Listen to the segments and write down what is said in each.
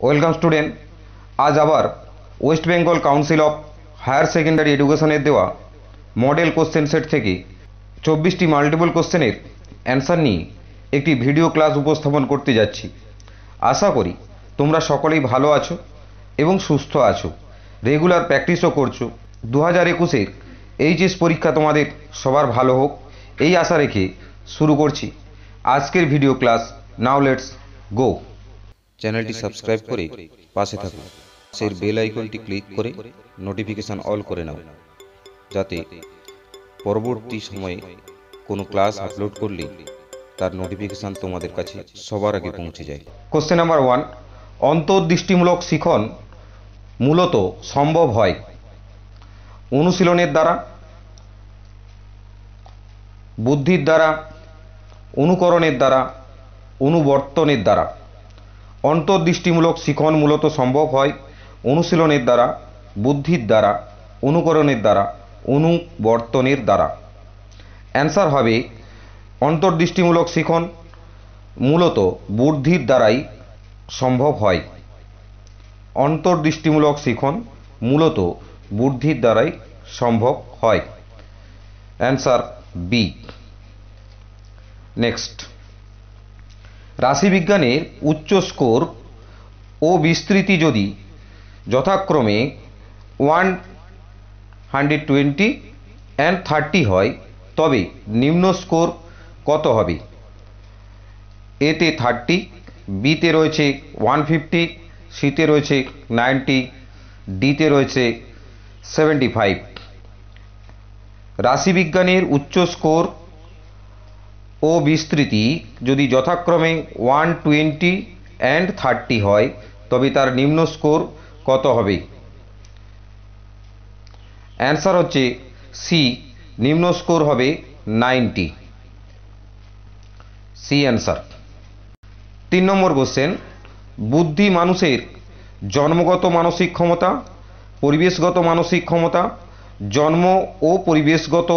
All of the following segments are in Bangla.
Welcome student. আজ আবার West Bengal council of higher secondary এডুকেশনের দেওয়া মডেল কোশ্চেন সেট থেকে 24টি মাল্টিপল কোশ্চেনের অ্যান্সার নিয়ে একটি ভিডিও ক্লাস উপস্থাপন করতে যাচ্ছি। আশা করি তোমরা সকলেই ভালো আছো এবং সুস্থ আছো, রেগুলার প্র্যাকটিসও করছো। 2021-এর এইচএস পরীক্ষা তোমাদের সবার ভালো হোক এই আশা রেখে শুরু করছি আজকের video class. Now let's go. চ্যানেলটি সাবস্ক্রাইব করে পাশে থাকুন, সেই বেল আইকনটি ক্লিক করে নোটিফিকেশন অল করে নাও, যাতে পরবর্তী সময়ে কোনো ক্লাস আপলোড করলে তার নোটিফিকেশন তোমাদের কাছে সবার আগে পৌঁছে যায়। কোশ্চেন নাম্বার 1, অন্তর্দৃষ্টিমূলক শিখন মূলত সম্ভব হয় অনুশীলনের দ্বারা, বুদ্ধির দ্বারা, অনুকরণের দ্বারা, অনুবর্তনের দ্বারা। অন্তর্দৃষ্টিমূলক শিখন মূলত সম্ভব হয় অনুশীলনের দ্বারা, বুদ্ধির দ্বারা, অনুকরণের দ্বারা, অনুবর্তনের দ্বারা। অ্যান্সার হবে অন্তর্দৃষ্টিমূলক শিখন মূলত বুদ্ধির দ্বারাই সম্ভব হয়। অন্তর্দৃষ্টিমূলক শিখন মূলত বুদ্ধির দ্বারাই সম্ভব হয়। Answer B. নেক্সট, রাশিবিজ্ঞানের উচ্চ স্কোর ও বিস্তৃতি যদি যথাক্রমে 120 and 30 হয় তবে নিম্ন স্কোর কত হবে? এতে 30, বিতে রয়েছে 150, সিতে রয়েছে 90, ডিতে রয়েছে 75। রাশিবিজ্ঞানের উচ্চ স্কোর ও বিস্তৃতি যদি যথাক্রমে 120 and 30 হয় তবে তার নিম্ন স্কোর কত হবে? অ্যান্সার হচ্ছে সি, নিম্ন স্কোর হবে 90। C answer. 3 নম্বর কোশ্চেন, বুদ্ধি মানুষের জন্মগত মানসিক ক্ষমতা, পরিবেশগত মানসিক ক্ষমতা, জন্ম ও পরিবেশগত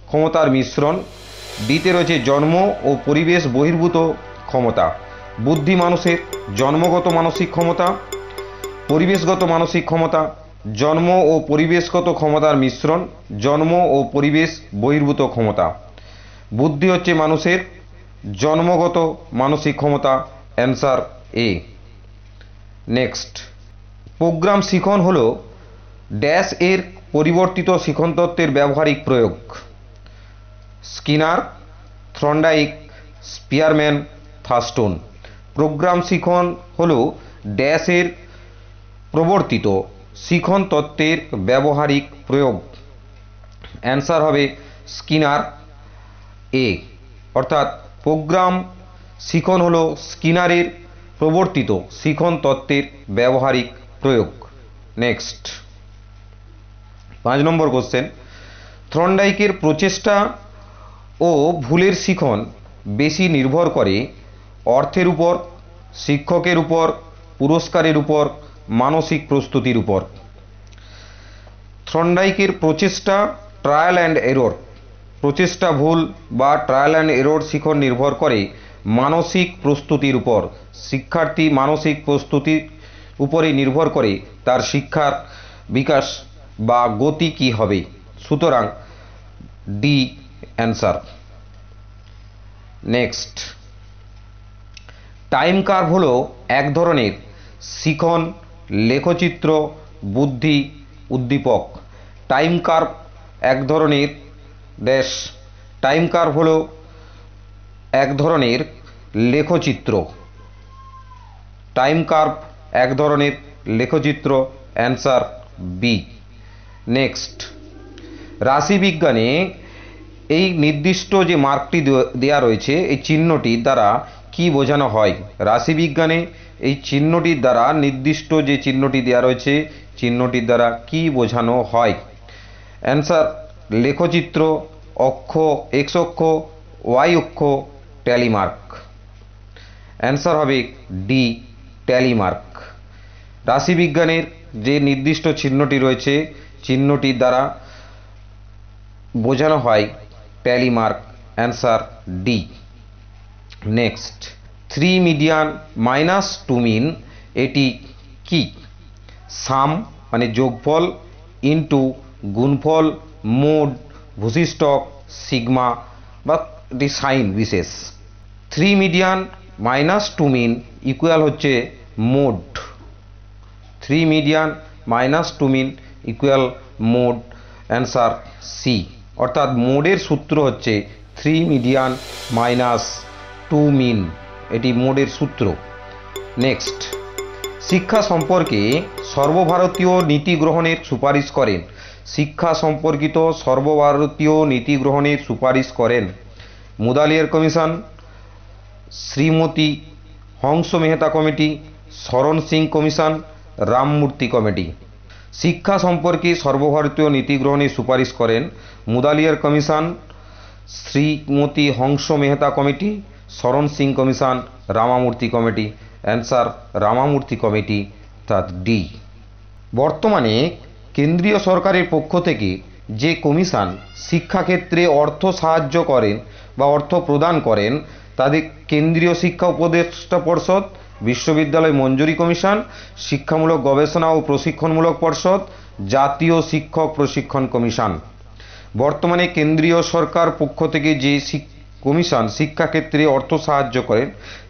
ক্ষমতার মিশ্রণ। ডিতে রয়েছে জন্ম ও পরিবেশ বহির্ভূত ক্ষমতা। বুদ্ধি মানুষের জন্মগত মানসিক ক্ষমতা, পরিবেশগত মানসিক ক্ষমতা, জন্ম ও পরিবেশগত ক্ষমতার মিশ্রণ, জন্ম ও পরিবেশ বহির্ভূত ক্ষমতা। বুদ্ধি হচ্ছে মানুষের জন্মগত মানসিক ক্ষমতা। অ্যান্সার এ। নেক্সট, প্রোগ্রাম শিখন হল ড্যাশ এর পরিবর্তিত শিখন তত্ত্বের ব্যবহারিক প্রয়োগ। Skinner, Thorndike, Spearman, Thurstone. Program শিখন হল ড্যাশ এর প্রবর্তিত শিখন তত্ত্বের ব্যবহারিক প্রয়োগ। অ্যান্সার হবে স্কিনার এ, অর্থাৎ প্রোগ্রাম শিখন হল স্কিনারের প্রবর্তিত শিখন তত্ত্বের ব্যবহারিক প্রয়োগ। নেক্সট, 5 নম্বর কোশ্চেন, থর্নডাইকের প্রচেষ্টা ও ভুলের শিখন বেশি নির্ভর করে অর্থের উপর, শিক্ষকের উপর, পুরস্কারের উপর, মানসিক প্রস্তুতির উপর। থর্নডাইকের প্রচেষ্টা ট্রায়াল অ্যান্ড এরর, প্রচেষ্টা ভুল বা ট্রায়াল অ্যান্ড এরর শিখন নির্ভর করে মানসিক প্রস্তুতির উপর। শিক্ষার্থী মানসিক প্রস্তুতির উপরে নির্ভর করে তার শিক্ষার বিকাশ বা গতি কী হবে। সুতরাং D answer. Next, time curve হলো এক ধরনের শিখন, লেখচিত্র, বুদ্ধি উদ্দীপক। টাইম কার্ভ এক ধরনের ড্যাশ, টাইম কার্ভ হলো এক ধরনের লেখচিত্র। টাইম কার্ভ এক ধরনের লেখচিত্র। Answer B. নেক্সট, রাশিবিজ্ঞানে এই নির্দিষ্ট যে মার্কটি দেয়া রয়েছে এই চিহ্নটির দ্বারা কি বোঝানো হয়? রাশিবিজ্ঞানে এই চিহ্নটির দ্বারা, নির্দিষ্ট যে চিহ্নটি দেওয়া রয়েছে চিহ্নটির দ্বারা কি বোঝানো হয়? অ্যান্সার লেখচিত্র, অক্ষ, এক্স অক্ষ, ওয়াই অক্ষ, ট্যালিমার্ক। অ্যান্সার হবে ডি, ট্যালিমার্ক। রাশিবিজ্ঞানের যে নির্দিষ্ট চিহ্নটি রয়েছে চিহ্নটির দ্বারা বোঝানো হয় tally mark. Answer D. Next, 3 median -2 mean এটি কি? সাম মানে যোগফল, ইন্টু গুণফল, মোড, ভূশিষ্ঠক, সিগমা বা একটি সাইন বিশেষ। 3 মিডিয়ান মাইনাস 2 মিন ইকুয়াল হচ্ছে মোড। 3 মিডিয়ান মাইনাস 2 মিন ইকুয়াল মোড। অ্যান্সার সি, অর্থাৎ মোডের সূত্র হচ্ছে 3 মিডিয়ান মাইনাস 2 মিন, এটি মোডের সূত্র। নেক্সট, শিক্ষা সম্পর্কে সর্বভারতীয় নীতি গ্রহণের সুপারিশ করেন। শিক্ষা সম্পর্কিত সর্বভারতীয় নীতি গ্রহণের সুপারিশ করেন Mudaliar commission, Shrimati Hansa Mehta committee, Sharan Singh commission, Ramamurthy committee. শিক্ষা সম্পর্কে সর্বভারতীয় নীতি গ্রহণের সুপারিশ করেন Mudaliar commission, Shrimati Hansa Mehta committee, Sharan Singh commission, Ramamurthy committee. Answer Ramamurthy committee, অর্থাৎ ডি। বর্তমানে কেন্দ্রীয় সরকারের পক্ষ থেকে যে কমিশন শিক্ষাক্ষেত্রে অর্থ সাহায্য করেন বা অর্থ প্রদান করেন তাদের কেন্দ্রীয় শিক্ষা উপদেষ্টা পর্ষদ, বিশ্ববিদ্যালয় মঞ্জুরি কমিশন, শিক্ষামূলক গবেষণা ও প্রশিক্ষণমূলক পর্ষদ, জাতীয় শিক্ষক প্রশিক্ষণ কমিশন। বর্তমানে কেন্দ্রীয় সরকার পক্ষ থেকে যে কমিশন শিক্ষাক্ষেত্রে অর্থ সাহায্য করেন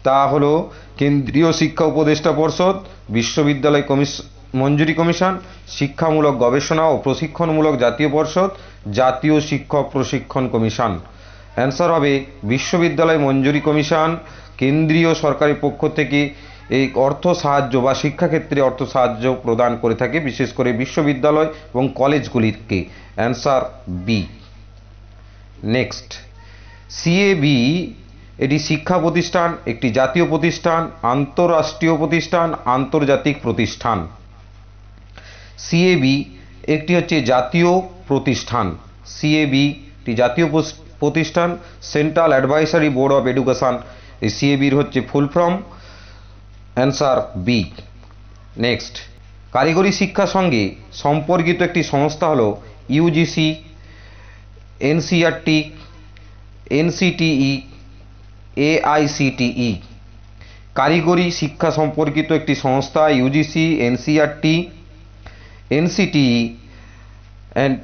তা হলো কেন্দ্রীয় শিক্ষা উপদেষ্টা পর্ষদ, বিশ্ববিদ্যালয় মঞ্জুরি কমিশন, শিক্ষামূলক গবেষণা ও প্রশিক্ষণমূলক জাতীয় পর্ষদ, জাতীয় শিক্ষক প্রশিক্ষণ কমিশন। অ্যান্সার হবে বিশ্ববিদ্যালয় মঞ্জুরি কমিশন কেন্দ্রীয় সরকারের পক্ষ থেকে এই অর্থ সাহায্য বা শিক্ষাক্ষেত্রে অর্থ সাহায্য প্রদান করে থাকে, বিশেষ করে বিশ্ববিদ্যালয় এবং কলেজগুলিকে। Answer B. নেক্সট, সিএবি এটি শিক্ষা প্রতিষ্ঠান, একটি জাতীয় প্রতিষ্ঠান, আন্তঃরাষ্ট্রীয় প্রতিষ্ঠান, আন্তর্জাতিক প্রতিষ্ঠান। সিএবি একটি হচ্ছে জাতীয় প্রতিষ্ঠান। সিএবি একটি জাতীয় প্রতিষ্ঠান, central advisory board of education. এই সিএবির হচ্ছে full form. Answer B. Next, কারিগরি শিক্ষার সঙ্গে সম্পর্কিত একটি সংস্থা হলো ইউজিসি, এনসিইআরটি, এনসিটিই, এআইসিটিই। কারিগরি শিক্ষা সম্পর্কিত একটি সংস্থা UGC, NCERT, NCTE and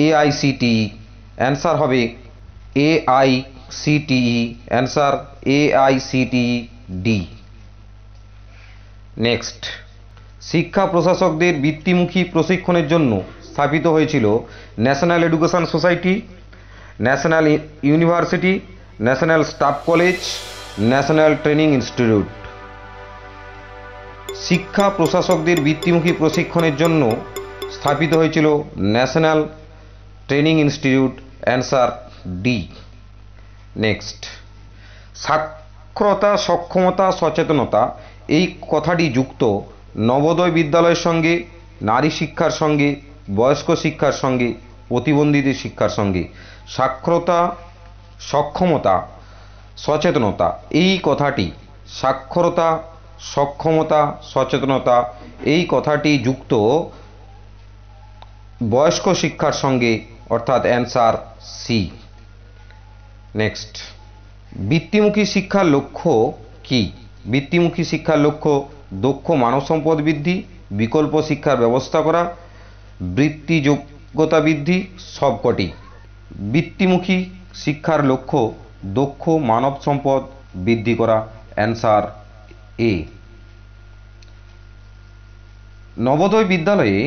AICTE. Answer হবে AICTE. Answer AICTE, D. Next, শিক্ষা প্রশাসকদের বৃত্তিমুখী প্রশিক্ষণের জন্য স্থাপিত হয়েছিল national education society, national university, national staff college, national training institute. শিক্ষা প্রশাসকদের বৃত্তিমুখী প্রশিক্ষণের জন্য স্থাপিত হয়েছিল national training institute. Answer D. Next, সাক্ষরতা, সক্ষমতা, সচেতনতা এই কথাটি যুক্ত নবোদয় বিদ্যালয়ের সঙ্গে, নারী শিক্ষার সঙ্গে, বয়স্ক শিক্ষার সঙ্গে, প্রতিবন্ধীদের শিক্ষার সঙ্গে। সাক্ষরতা, সক্ষমতা, সচেতনতা এই কথাটি, সাক্ষরতা, সক্ষমতা, সচেতনতা এই কথাটি যুক্ত বয়স্ক শিক্ষার সঙ্গে, অর্থাৎ অ্যান্সার সি। নেক্সট, বৃত্তিমুখী শিক্ষার লক্ষ্য কি? বৃত্তিমুখী শিক্ষার লক্ষ্য দক্ষ মানব সম্পদ বৃদ্ধি, বিকল্প শিক্ষার ব্যবস্থা করা, বৃত্তি যোগ্যতা বৃদ্ধি, সবকটি। বৃত্তিমুখী শিক্ষার লক্ষ্য দক্ষ মানব সম্পদ বৃদ্ধি করা। অ্যান্সার এ। নবোদয় বিদ্যালয়ে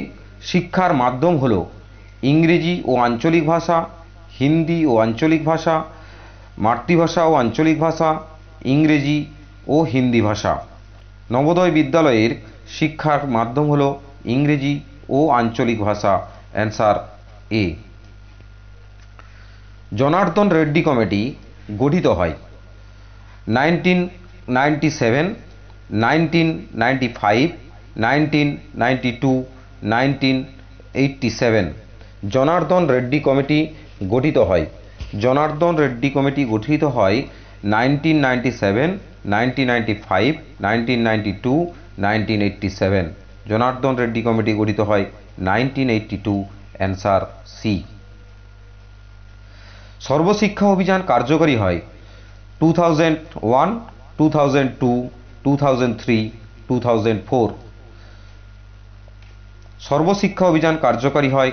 শিক্ষার মাধ্যম হল ইংরেজি ও আঞ্চলিক ভাষা, হিন্দি ও আঞ্চলিক ভাষা, মাতৃভাষা ও আঞ্চলিক ভাষা, ইংরেজি ও হিন্দি ভাষা। নবোদয় বিদ্যালয়ের শিক্ষার মাধ্যম হল ইংরেজি ও আঞ্চলিক ভাষা। অ্যান্সার এ। জনার্দন রেড্ডি কমিটি গঠিত হয় 1997, 1995, 1992, 1987। জনার্দন রেড্ডি কমিটি গঠিত হয়। জনার্দন রেড্ডি কমিটি গঠিত হয় 1997, 1995, 1992, 1987। জনার্দন রেড্ডি কমিটি গঠিত হয় 1982। Answer C. সর্বশিক্ষা অভিযান কার্যকরী হয় 2001, 2002, 2003, 2004। সর্বশিক্ষা অভিযান কার্যকারী হয়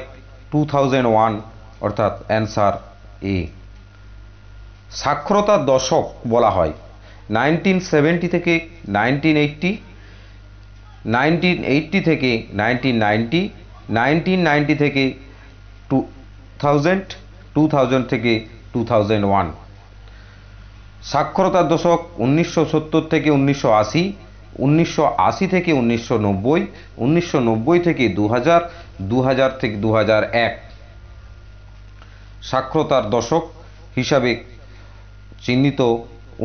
2001, অর্থাৎ অ্যান্সার এ। সাক্ষরতার দশক বলা হয় 1970 থেকে 1980, 1980 থেকে 1990, 1990 থেকে 2000, 2000 থেকে 2001। সাক্ষরতার দশক 1970 থেকে 1980, 1980 থেকে 1990, 1990 থেকে 2000, 2000 থেকে 2001। সাক্ষরতার দশক হিসাবে চিহ্নিত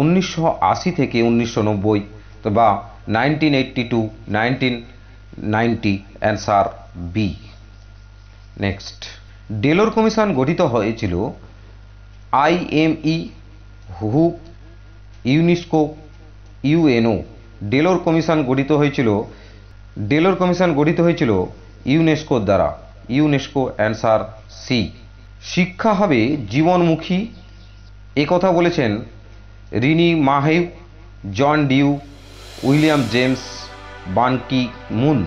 1980 থেকে 1990 বা 1980 to 1990, answer B. Next, Delors commission গঠিত হয়েছিল IME, হু, ইউনেস্কো, ইউএনও। ডেলোর কমিশন গঠিত হয়েছিল ইউনেস্কোর দ্বারা, ইউনেস্কো, অ্যান্সার সি। শিক্ষা হবে জীবনমুখী, একথা বলেছেন René Maheu, John Dewey, William James, Ban Ki Moon.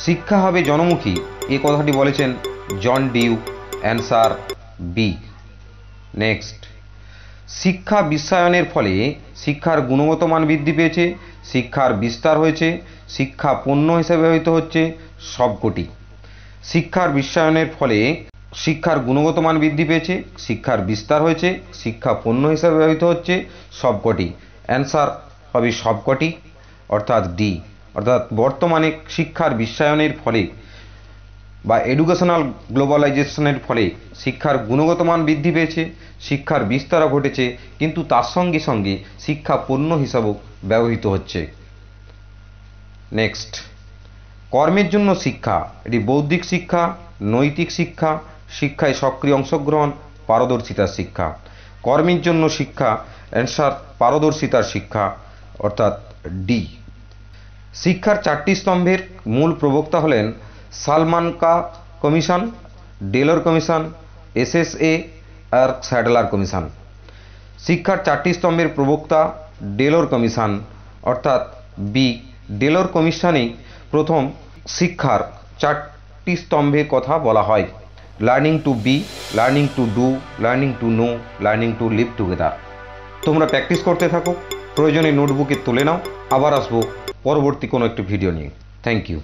শিক্ষা হবে জনমুখী, এ কথাটি বলেছেন John Dewey, answer B. Next, শিক্ষা বিশ্বায়নের ফলে শিক্ষার গুণগত মান বৃদ্ধি পেয়েছে, শিক্ষার বিস্তার হয়েছে, শিক্ষা পণ্য হিসেবে ব্যবহৃত হচ্ছে, সবকটি। শিক্ষার বিশ্বায়নের ফলে শিক্ষার গুণগত মান বৃদ্ধি পেয়েছে, শিক্ষার বিস্তার হয়েছে, শিক্ষা পণ্য হিসেবে ব্যবহৃত হচ্ছে, সবকটি। অ্যান্সার হবে সবকটি, অর্থাৎ ডি। অর্থাৎ বর্তমানে শিক্ষার বিশ্বায়নের ফলে বা এডুকেশনাল গ্লোবালাইজেশনের ফলে শিক্ষার গুণগত মান বৃদ্ধি পেয়েছে, শিক্ষার বিস্তারও ঘটেছে, কিন্তু তার সঙ্গে সঙ্গে শিক্ষা পণ্য হিসাবেও ব্যবহৃত হচ্ছে। নেক্সট, কর্মের জন্য শিক্ষা, এটি বৌদ্ধিক শিক্ষা, নৈতিক শিক্ষা, শিক্ষায় সক্রিয় অংশগ্রহণ, পারদর্শিতার শিক্ষা। কর্মের জন্য শিক্ষা, অ্যান্সার পারদর্শিতার শিক্ষা, অর্থাৎ ডি। শিক্ষার 4টি স্তম্ভের মূল প্রবক্তা হলেন সালমানকা কমিশন, ডেলোর কমিশন, SSA আর স্যাডলার কমিশন। শিক্ষার 4টি স্তম্ভের প্রবক্তা ডেলোর কমিশন, অর্থাৎ বি। ডেলোর কমিশনেই প্রথম শিক্ষার 4টি স্তম্ভের কথা বলা হয়: learning to be, learning to do, learning to know, learning to live together. তোমরা প্র্যাকটিস করতে থাকো, প্রয়োজনে নোটবুকে তুলে নাও। আবার আসবো পরবর্তী কোনো একটি ভিডিও নিয়ে। Thank you.